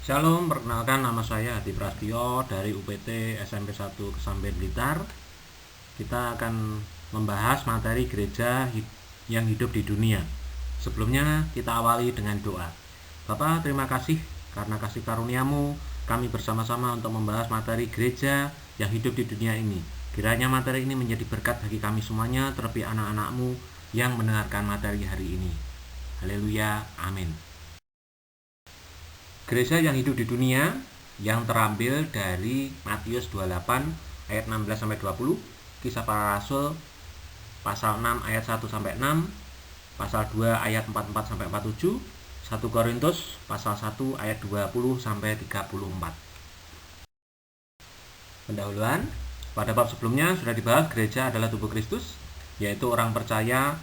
Shalom, perkenalkan nama saya Hadi Prasetyo dari UPT SMP 1 Kesamben Blitar. Kita akan membahas materi gereja yang hidup di dunia. Sebelumnya kita awali dengan doa. Bapa, terima kasih karena kasih karunia-Mu kami bersama-sama untuk membahas materi gereja yang hidup di dunia ini. Kiranya materi ini menjadi berkat bagi kami semuanya, terlebih anak-anak-Mu yang mendengarkan materi hari ini. Haleluya, amin. Gereja yang hidup di dunia yang terambil dari Matius 28 ayat 16-20, Kisah Para Rasul pasal 6 ayat 1-6, pasal 2 ayat 44-47, 1 Korintus pasal 1 ayat 20-34. Pendahuluan, pada bab sebelumnya sudah dibahas gereja adalah tubuh Kristus, yaitu orang percaya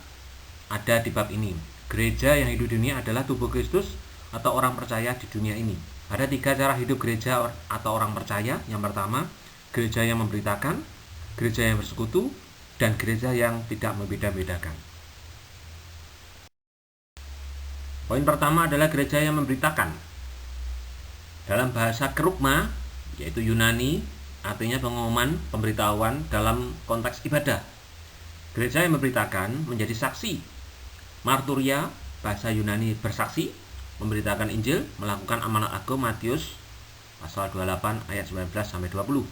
ada di bab ini. Gereja yang hidup di dunia adalah tubuh Kristus atau orang percaya di dunia ini. Ada 3 cara hidup gereja atau orang percaya. Yang pertama, gereja yang memberitakan, gereja yang bersekutu, dan gereja yang tidak membeda-bedakan. Poin pertama adalah gereja yang memberitakan. Dalam bahasa kerugma, yaitu Yunani, artinya pengumuman, pemberitahuan dalam konteks ibadah. Gereja yang memberitakan menjadi saksi. Marturia, bahasa Yunani bersaksi, memberitakan Injil, melakukan amanat agung Matius pasal 28 ayat 19-20.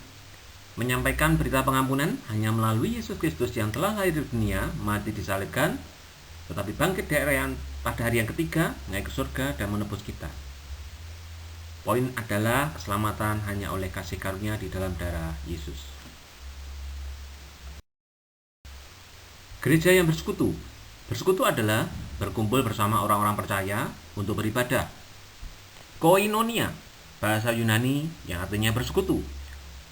Menyampaikan berita pengampunan hanya melalui Yesus Kristus yang telah lahir di dunia, mati disalibkan, tetapi bangkit pada hari yang ketiga, naik ke surga dan menebus kita. Poin adalah keselamatan hanya oleh kasih karunia di dalam darah Yesus. Gereja yang bersekutu. Bersekutu adalah berkumpul bersama orang-orang percaya untuk beribadah. Koinonia, bahasa Yunani yang artinya bersekutu.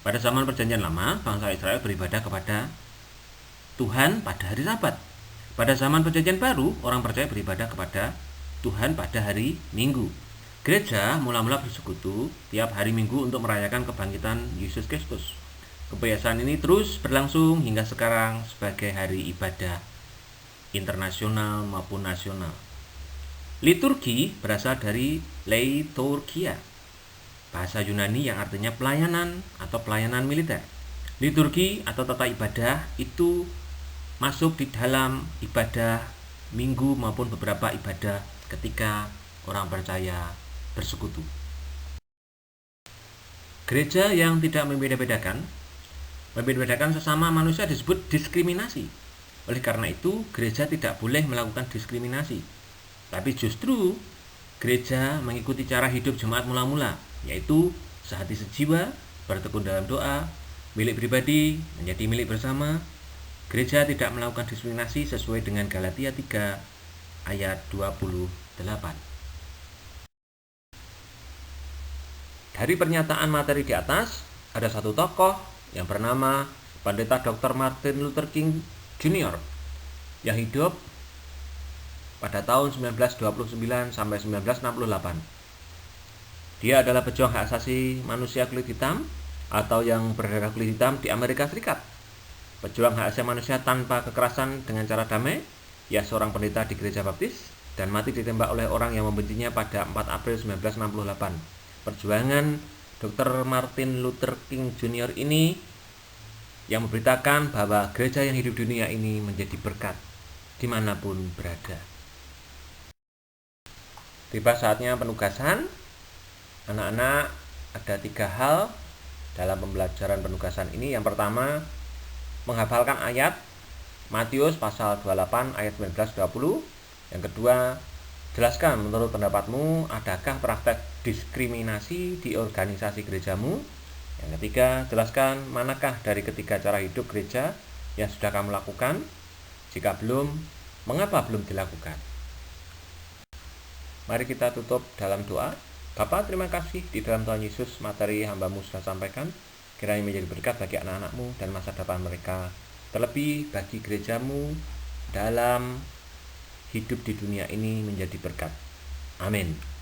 Pada zaman Perjanjian Lama, bangsa Israel beribadah kepada Tuhan pada hari Sabat. Pada zaman Perjanjian Baru, orang percaya beribadah kepada Tuhan pada hari Minggu. Gereja mula-mula bersekutu tiap hari Minggu untuk merayakan kebangkitan Yesus Kristus. Kebiasaan ini terus berlangsung hingga sekarang sebagai hari ibadah internasional maupun nasional. Liturgi berasal dari leiturgia, bahasa Yunani yang artinya pelayanan atau pelayanan militer. Liturgi atau tata ibadah itu masuk di dalam ibadah minggu maupun beberapa ibadah ketika orang percaya bersekutu. Gereja yang tidak membeda-bedakan sesama manusia disebut diskriminasi. Oleh karena itu, gereja tidak boleh melakukan diskriminasi. Tapi justru, gereja mengikuti cara hidup jemaat mula-mula, yaitu sehati sejiwa, bertekun dalam doa, milik pribadi menjadi milik bersama. Gereja tidak melakukan diskriminasi sesuai dengan Galatia 3 ayat 28. Dari pernyataan materi di atas, ada satu tokoh yang bernama Pendeta Dr. Martin Luther King Junior yang hidup pada tahun 1929 sampai 1968. Dia adalah pejuang hak asasi manusia kulit hitam atau yang berdarah kulit hitam di Amerika Serikat. Pejuang hak asasi manusia tanpa kekerasan dengan cara damai. Ia seorang pendeta di gereja baptis dan mati ditembak oleh orang yang membencinya pada 4 April 1968. Perjuangan Dr. Martin Luther King Junior ini yang memberitakan bahwa gereja yang hidup di dunia ini menjadi berkat dimanapun berada. Tiba saatnya penugasan. Anak-anak, ada 3 hal dalam pembelajaran penugasan ini. Yang pertama, menghafalkan ayat Matius pasal 28 ayat 19-20. Yang kedua, jelaskan menurut pendapatmu adakah praktek diskriminasi di organisasi gerejamu. Yang ketiga, jelaskan manakah dari ketiga cara hidup gereja yang sudah kamu lakukan. Jika belum, mengapa belum dilakukan? Mari kita tutup dalam doa. Bapa, terima kasih di dalam Tuhan Yesus materi hamba-Mu sudah sampaikan. Kiranya menjadi berkat bagi anak-anak-Mu dan masa depan mereka. Terlebih bagi gereja-Mu dalam hidup di dunia ini menjadi berkat. Amin.